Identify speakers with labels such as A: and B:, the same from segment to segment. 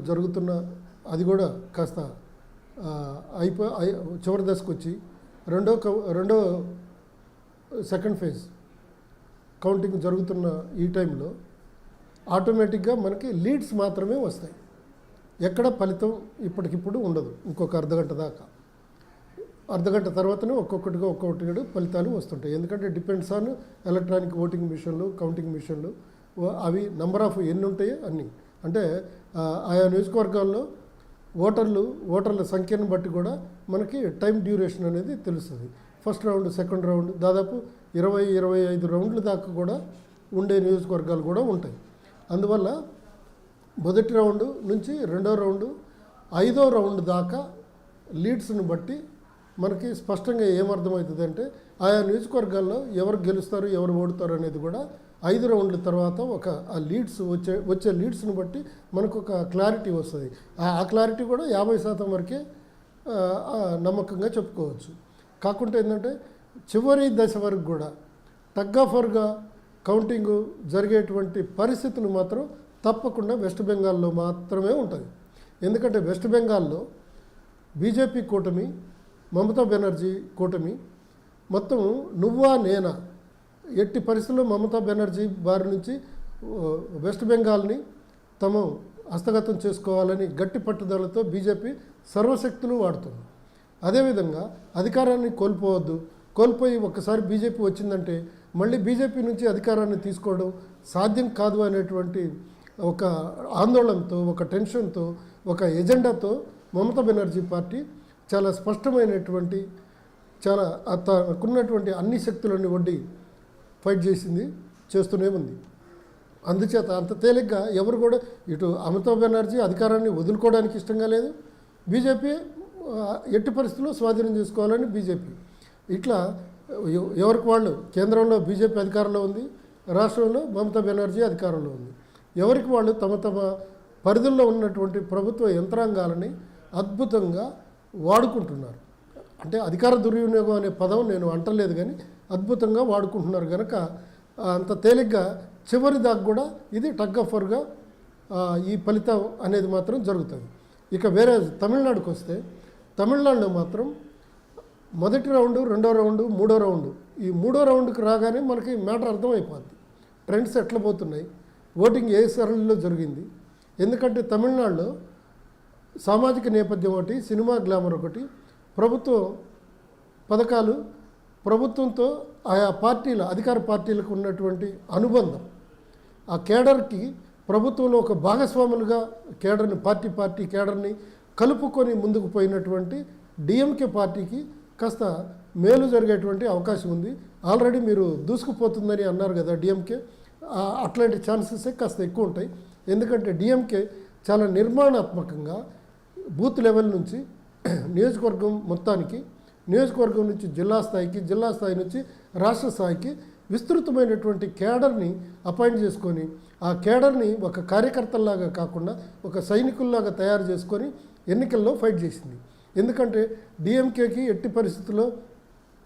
A: జరుగుతున్న అది కూడా కాస్త చివరి దశకు వచ్చి రెండో సెకండ్ ఫేజ్ కౌంటింగ్ జరుగుతున్న ఈ టైంలో ఆటోమేటిక్గా మనకి లీడ్స్ మాత్రమే వస్తాయి. ఎక్కడ ఫలితం ఇప్పటికిప్పుడు ఉండదు. ఇంకొక అర్ధగంట దాకా, అర్ధగంట తర్వాతనే ఒక్కొక్కటిగా ఫలితాలు వస్తుంటాయి. ఎందుకంటే డిపెండ్స్ ఆన్ ఎలక్ట్రానిక్ ఓటింగ్ మిషన్లు, కౌంటింగ్ మిషన్లు, అవి నంబర్ ఆఫ్ ఎన్ని ఉంటాయో అన్నీ. అంటే ఆయా నియోజకవర్గాల్లో ఓటర్ల సంఖ్యను బట్టి కూడా మనకి టైం డ్యూరేషన్ అనేది తెలుస్తుంది. ఫస్ట్ రౌండ్, సెకండ్ రౌండ్, దాదాపు 20-25 రౌండ్ల దాకా కూడా ఉండే నియోజకవర్గాలు కూడా ఉంటాయి. అందువల్ల మొదటి రౌండ్ నుంచి రెండో రౌండ్, 5వ రౌండ్ దాకా లీడ్స్ని బట్టి మనకి స్పష్టంగా ఏమర్థమవుతుంది అంటే ఆయా నియోజకవర్గాల్లో ఎవరు గెలుస్తారు, ఎవరు ఓడుతారు అనేది కూడా 5 రౌండ్ల తర్వాత ఆ లీడ్స్ వచ్చే లీడ్స్ని బట్టి మనకు ఒక క్లారిటీ వస్తుంది. ఆ క్లారిటీ కూడా 50% వరకే నమ్మకంగా చెప్పుకోవచ్చు. కాకుంటే ఏంటంటే చివరి దశ వరకు కూడా టగ్-ఆఫ్-వార్గా కౌంటింగ్ జరిగేటువంటి పరిస్థితులు మాత్రం తప్పకుండా వెస్ట్ బెంగాల్లో మాత్రమే ఉంటుంది. ఎందుకంటే వెస్ట్ బెంగాల్లో బీజేపీ కూటమి, మమతా బెనర్జీ కూటమి మొత్తం నువ్వా నేనా, ఎట్టి పరిస్థితుల్లో మమతా బెనర్జీ బారి నుంచి వెస్ట్ బెంగాల్ని తమ హస్తగతం చేసుకోవాలని గట్టి పట్టుదలతో బీజేపీ సర్వశక్తులు వాడుతుంది. అదేవిధంగా అధికారాన్ని కోల్పోయి ఒక్కసారి బీజేపీ వచ్చిందంటే మళ్ళీ బీజేపీ నుంచి అధికారాన్ని తీసుకోవడం సాధ్యం కాదు అనేటువంటి ఒక ఆందోళనతో, ఒక టెన్షన్తో, ఒక ఎజెండాతో మమతా బెనర్జీ పార్టీ చాలా స్పష్టమైనటువంటి, చాలా తనకున్నటువంటి అన్ని శక్తులను ఒడ్డి ఫైట్ చేస్తూనే ఉంది. అందుచేత అంత తేలిగ్గా ఎవరు కూడా ఇటు మమతా బెనర్జీ అధికారాన్ని వదులుకోవడానికి ఇష్టంగా లేదు, బీజేపీ ఎట్టి పరిస్థితుల్లో స్వాధీనం చేసుకోవాలని బీజేపీ. ఇట్లా ఎవరికి వాళ్ళు, కేంద్రంలో బీజేపీ అధికారంలో ఉంది, రాష్ట్రంలో మమతా బెనర్జీ అధికారంలో ఉంది. ఎవరికి వాళ్ళు తమ పరిధుల్లో ఉన్నటువంటి ప్రభుత్వ యంత్రాంగాలని అద్భుతంగా వాడుకుంటున్నారు. అంటే అధికార దుర్వినియోగం అనే పదం నేను అంటలేదు, కానీ అద్భుతంగా వాడుకుంటున్నారు కనుక అంత తేలిగ్గా చివరి దాకా కూడా ఇది టగ్-ఆఫ్-వార్గా ఈ ఫలితం అనేది మాత్రం జరుగుతుంది. ఇక వేరే తమిళనాడుకు వస్తే, తమిళనాడులో మాత్రం మొదటి రౌండు, రెండో రౌండు, మూడో రౌండు, ఈ మూడో రౌండ్కి రాగానే మనకి మ్యాటర్ అర్థమైపోద్ది. ట్రెండ్స్ ఎట్లా పోతున్నాయి, ఓటింగ్ ఏ సరళిలో జరిగింది. ఎందుకంటే తమిళనాడులో సామాజిక నేపథ్యం ఒకటి, సినిమా గ్లామర్ ఒకటి, ప్రభుత్వ పథకాలు, ప్రభుత్వంతో ఆయా పార్టీల, అధికార పార్టీలకు ఉన్నటువంటి అనుబంధం, ఆ కేడర్కి ప్రభుత్వంలో ఒక భాగస్వాములుగా పార్టీ కేడర్ని కలుపుకొని ముందుకు పోయినటువంటి డిఎంకే పార్టీకి కాస్త మేలు జరిగేటువంటి అవకాశం ఉంది. ఆల్రెడీ మీరు దూసుకుపోతుందని అన్నారు కదా డిఎంకే, అట్లాంటి ఛాన్సెసే కాస్త ఎక్కువ ఉంటాయి. ఎందుకంటే డిఎంకే చాలా నిర్మాణాత్మకంగా బూత్ లెవెల్ నుంచి నియోజకవర్గం మొత్తానికి, నియోజకవర్గం నుంచి జిల్లా స్థాయికి, జిల్లా స్థాయి నుంచి రాష్ట్ర స్థాయికి విస్తృతమైనటువంటి కేడర్ని అపాయింట్ చేసుకొని, ఆ కేడర్ని ఒక కార్యకర్తల్లాగా కాకుండా ఒక సైనికుల్లాగా తయారు చేసుకొని ఎన్నికల్లో ఫైట్ చేసింది. ఎందుకంటే డిఎంకేకి ఎట్టి పరిస్థితుల్లో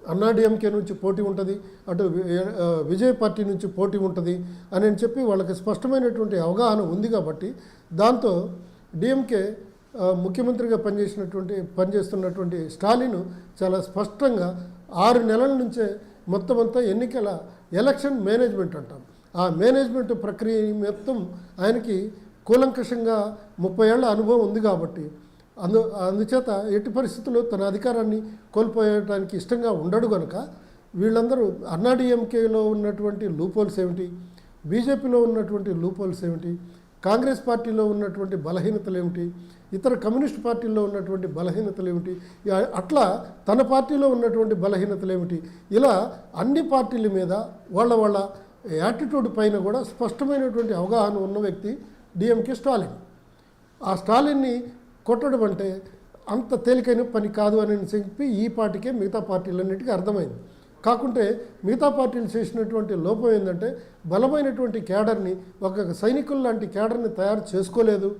A: అన్నా డిఎంకే నుంచి పోటీ ఉంటుంది, అటు విజయ్ పార్టీ నుంచి పోటీ ఉంటుంది అని చెప్పి వాళ్ళకి స్పష్టమైనటువంటి అవగాహన ఉంది. కాబట్టి దాంతో డిఎంకే ముఖ్యమంత్రిగా పనిచేస్తున్నటువంటి స్టాలిన్ చాలా స్పష్టంగా 6 నెలల నుంచే మొత్తం అంతా ఎలక్షన్ మేనేజ్మెంట్ అంటాం, ఆ మేనేజ్మెంట్ ప్రక్రియ మొత్తం ఆయనకి కూలంకషంగా 30 ఏళ్ల అనుభవం ఉంది. కాబట్టి అందుచేత ఎట్టి పరిస్థితుల్లో తన అధికారాన్ని కోల్పోయడానికి ఇష్టంగా ఉండడు కనుక వీళ్ళందరూ అన్నాడీఎంకేలో ఉన్నటువంటి లూపోల్స్ ఏమిటి, బీజేపీలో ఉన్నటువంటి లూపోల్స్ ఏమిటి, కాంగ్రెస్ పార్టీలో ఉన్నటువంటి బలహీనతలు ఏమిటి, ఇతర కమ్యూనిస్ట్ పార్టీల్లో ఉన్నటువంటి బలహీనతలు ఏమిటి, అట్లా తన పార్టీలో ఉన్నటువంటి బలహీనతలు ఏమిటి, ఇలా అన్ని పార్టీల మీద వాళ్ళ యాటిట్యూడ్ పైన కూడా స్పష్టమైనటువంటి అవగాహన ఉన్న వ్యక్తి డిఎంకే స్టాలిన్. ఆ స్టాలిన్ని కొట్టడం అంటే అంత తేలికైన పని కాదు అని చెప్పి ఈ పార్టీకే మిగతా పార్టీలన్నిటికీ అర్థమైంది. కాకుంటే మిగతా పార్టీలు చేసినటువంటి లోపం ఏంటంటే బలమైనటువంటి కేడర్ని, ఒక సైనికుల లాంటి కేడర్ని తయారు చేసుకోలేదు,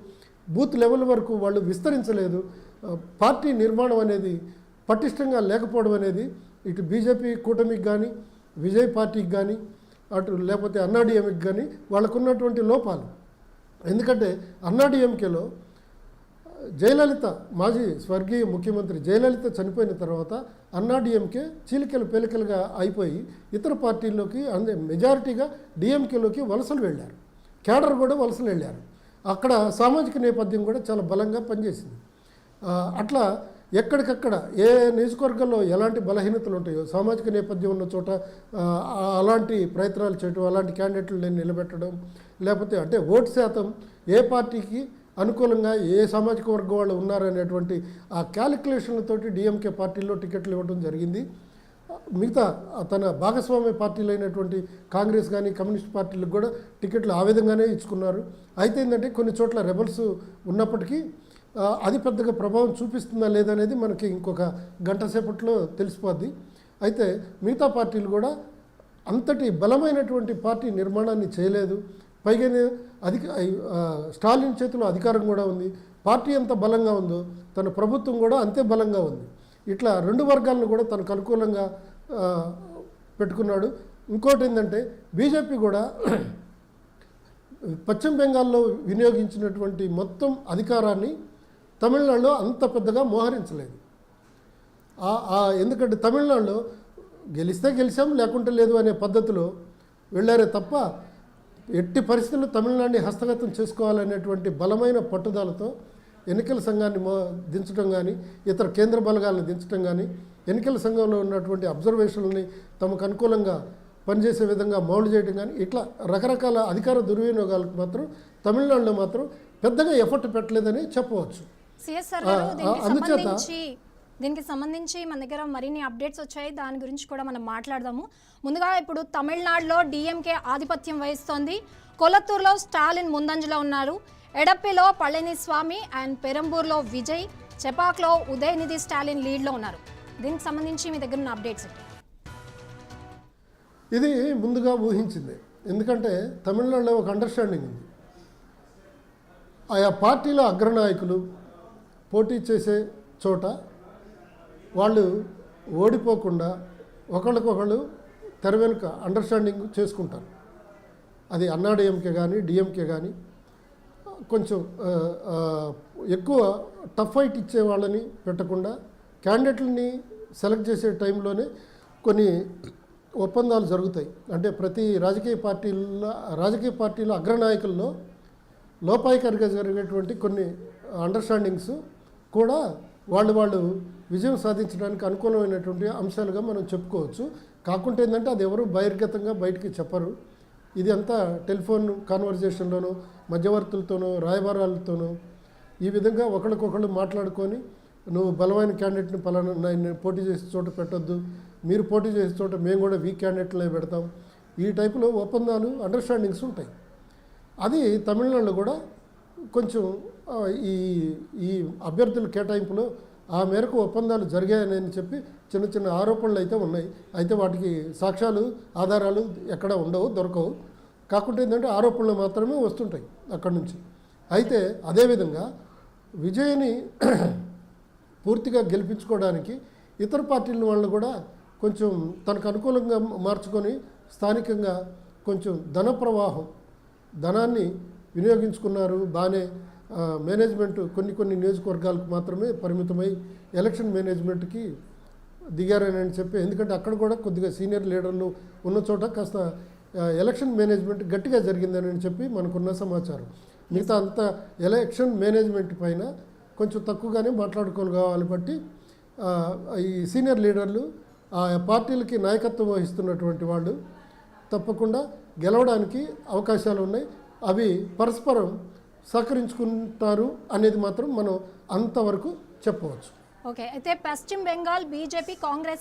A: బూత్ లెవెల్ వరకు వాళ్ళు విస్తరించలేదు, పార్టీ నిర్మాణం అనేది పటిష్టంగా లేకపోవడం అనేది ఇటు బీజేపీ కూటమికి కానీ, విజయ్ పార్టీకి కానీ, అటు లేకపోతే అన్నాడీఎంకి కానీ వాళ్ళకున్నటువంటి లోపాలు. ఎందుకంటే అన్నాడీఎంకేలో జయలలిత మాజీ స్వర్గీయ ముఖ్యమంత్రి జయలలిత చనిపోయిన తర్వాత అన్నాడీఎంకే చీలికలు పేలికలుగా అయిపోయి ఇతర పార్టీల్లోకి మెజారిటీగా డిఎంకేలోకి వలసలు వెళ్ళారు. కేడర్ కూడా వలసలు వెళ్ళారు. అక్కడ సామాజిక నేపథ్యం కూడా చాలా బలంగా పనిచేసింది. అట్లా ఎక్కడికక్కడ ఏ నియోజకవర్గంలో ఎలాంటి బలహీనతలు ఉంటాయో సామాజిక నేపథ్యం ఉన్న చోట అలాంటి ప్రయత్నాలు చేయడం, అలాంటి క్యాండిడేట్లను నిలబెట్టడం, లేకపోతే అంటే ఓటు శాతం ఏ పార్టీకి అనుకూలంగా ఏ సామాజిక వర్గం వాళ్ళు ఉన్నారనేటువంటి ఆ క్యాలిక్యులేషన్లతోటి డిఎంకే పార్టీల్లో టికెట్లు ఇవ్వడం జరిగింది. మిగతా తన భాగస్వామ్య పార్టీలు అయినటువంటి కాంగ్రెస్ కానీ కమ్యూనిస్ట్ పార్టీలకు కూడా టికెట్లు ఆ విధంగానే ఇచ్చుకున్నారు. అయితే ఏంటంటే కొన్ని చోట్ల రెబల్స్ ఉన్నప్పటికీ అది పెద్దగా ప్రభావం చూపిస్తుందా లేదనేది మనకి ఇంకొక గంట సేపట్లో తెలిసిపోద్ది. అయితే మిగతా పార్టీలు కూడా అంతటి బలమైనటువంటి పార్టీ నిర్మాణాన్ని చేయలేదు. పైగా స్టాలిన్ చేతిలో అధికారం కూడా ఉంది. పార్టీ ఎంత బలంగా ఉందో తన ప్రభుత్వం కూడా అంతే బలంగా ఉంది. ఇట్లా రెండు వర్గాలను కూడా తనకు అనుకూలంగా పెట్టుకున్నాడు. ఇంకోటి ఏంటంటే బీజేపీ కూడా పశ్చిమ బెంగాల్లో వినియోగించినటువంటి మొత్తం అధికారాన్ని తమిళనాడులో అంత పెద్దగా మోహరించలేదు. ఎందుకంటే తమిళనాడులో గెలిస్తే గెలిచాం లేకుంటే లేదు అనే పద్ధతిలో వెళ్ళారే తప్ప ఎట్టి పరిస్థితుల్లో తమిళనాడుని హస్తగతం చేసుకోవాలనేటువంటి బలమైన పట్టుదలతో ఎన్నికల సంఘాన్ని దించడం కానీ ఇతర కేంద్ర బలగాలను దించడం కానీ ఎన్నికల సంఘంలో ఉన్నటువంటి అబ్జర్వేషన్లని తమకు అనుకూలంగా పనిచేసే విధంగా మౌల్డ్ చేయడం కానీ ఇట్లా రకరకాల అధికార దుర్వినియోగాలకు మాత్రం తమిళనాడులో మాత్రం పెద్దగా ఎఫర్ట్ పెట్టలేదని చెప్పవచ్చు.
B: అందుచేత దీనికి సంబంధించి మన దగ్గర మరిన్ని అప్డేట్స్ వచ్చాయి. దాని గురించి కూడా మనం మాట్లాడదాము. ముందుగా ఇప్పుడు తమిళనాడులో డిఎంకే ఆధిపత్యం వహిస్తోంది. కొలత్తూరులో స్టాలిన్ ముందంజలో ఉన్నారు. ఎడప్పిలో పళనిస్వామి అండ్ పెరంబూర్లో విజయ్, చెపాక్లో ఉదయనిధి స్టాలిన్ లీడ్లో ఉన్నారు. దీనికి సంబంధించి మీ దగ్గర ఉన్న అప్డేట్స్.
A: ఇది ముందుగా ఊహించింది. ఎందుకంటే తమిళనాడులో ఒక అండర్స్టాండింగ్ ఉంది. ఆయా పార్టీల అగ్రనాయకులు పోటీ చేసే చోట వాళ్ళు ఓడిపోకుండా ఒకళ్ళకొకళ్ళు తెర వెనుక అండర్స్టాండింగ్ చేసుకుంటారు. అది అన్నాడీఎంకే కానీ డిఎంకే కానీ కొంచెం ఎక్కువ టఫ్ ఫైట్ ఇచ్చే వాళ్ళని పెట్టకుండా క్యాండిడేట్లని సెలెక్ట్ చేసే టైంలోనే కొన్ని ఒప్పందాలు జరుగుతాయి. అంటే ప్రతి రాజకీయ పార్టీల అగ్రనాయకుల్లో లోపాయికారిగా జరిగేటువంటి కొన్ని అండర్స్టాండింగ్స్ కూడా వాళ్ళు విజయం సాధించడానికి అనుకూలమైనటువంటి అంశాలుగా మనం చెప్పుకోవచ్చు. కాకుంటే ఏంటంటే అది ఎవరు బహిర్గతంగా బయటికి చెప్పరు. ఇది అంతా టెలిఫోన్ కాన్వర్జేషన్లోనూ మధ్యవర్తులతోనూ రాయబారాలతోనూ ఈ విధంగా ఒకరికొకళ్ళు మాట్లాడుకొని నువ్వు బలమైన క్యాండిడేట్ని పలానా పోటీ చేసే చోట పెట్టొద్దు, మీరు పోటీ చేసే చోట మేము కూడా వీక్ క్యాండిడేట్లనే పెడతాం, ఈ టైపులో ఒప్పందాలు అండర్స్టాండింగ్స్ ఉంటాయి. అది తమిళనాడులో కూడా కొంచెం ఈ అభ్యర్థుల కేటాయింపులో ఆ మేరకు ఒప్పందాలు జరిగాయని చెప్పి చిన్న చిన్న ఆరోపణలు అయితే ఉన్నాయి. అయితే వాటికి సాక్ష్యాలు ఆధారాలు ఎక్కడ ఉండవు, దొరకవు. కాకుంటే ఏంటంటే ఆరోపణలు మాత్రమే వస్తుంటాయి అక్కడి నుంచి. అయితే అదేవిధంగా విజయ్ని పూర్తిగా గెలిపించుకోవడానికి ఇతర పార్టీల వాళ్ళు కూడా కొంచెం తనకు అనుకూలంగా మార్చుకొని స్థానికంగా కొంచెం ధనాన్ని వినియోగించుకున్నారు. బాగానే మేనేజ్మెంట్ కొన్ని నియోజకవర్గాలకు మాత్రమే పరిమితమై ఎలక్షన్ మేనేజ్మెంట్కి దిగారని చెప్పి, ఎందుకంటే అక్కడ కూడా కొద్దిగా సీనియర్ లీడర్లు ఉన్న చోట కాస్త ఎలక్షన్ మేనేజ్మెంట్ గట్టిగా జరిగిందని చెప్పి మనకున్న సమాచారం. మిగతా అంత ఎలక్షన్ మేనేజ్మెంట్ పైన కొంచెం తక్కువగానే మాట్లాడుకోవాలి. బట్టి ఈ సీనియర్ లీడర్లు ఆ పార్టీలకి నాయకత్వం వహిస్తున్నటువంటి వాళ్ళు తప్పకుండా గెలవడానికి అవకాశాలు ఉన్నాయి. అవి పరస్పరం సహకరించుకుంటారు అనేది మాత్రం మనం అంతవరకు చెప్పవచ్చు.
B: ఓకే. అయితే పశ్చిమ బెంగాల్ బీజేపీ కాంగ్రెస్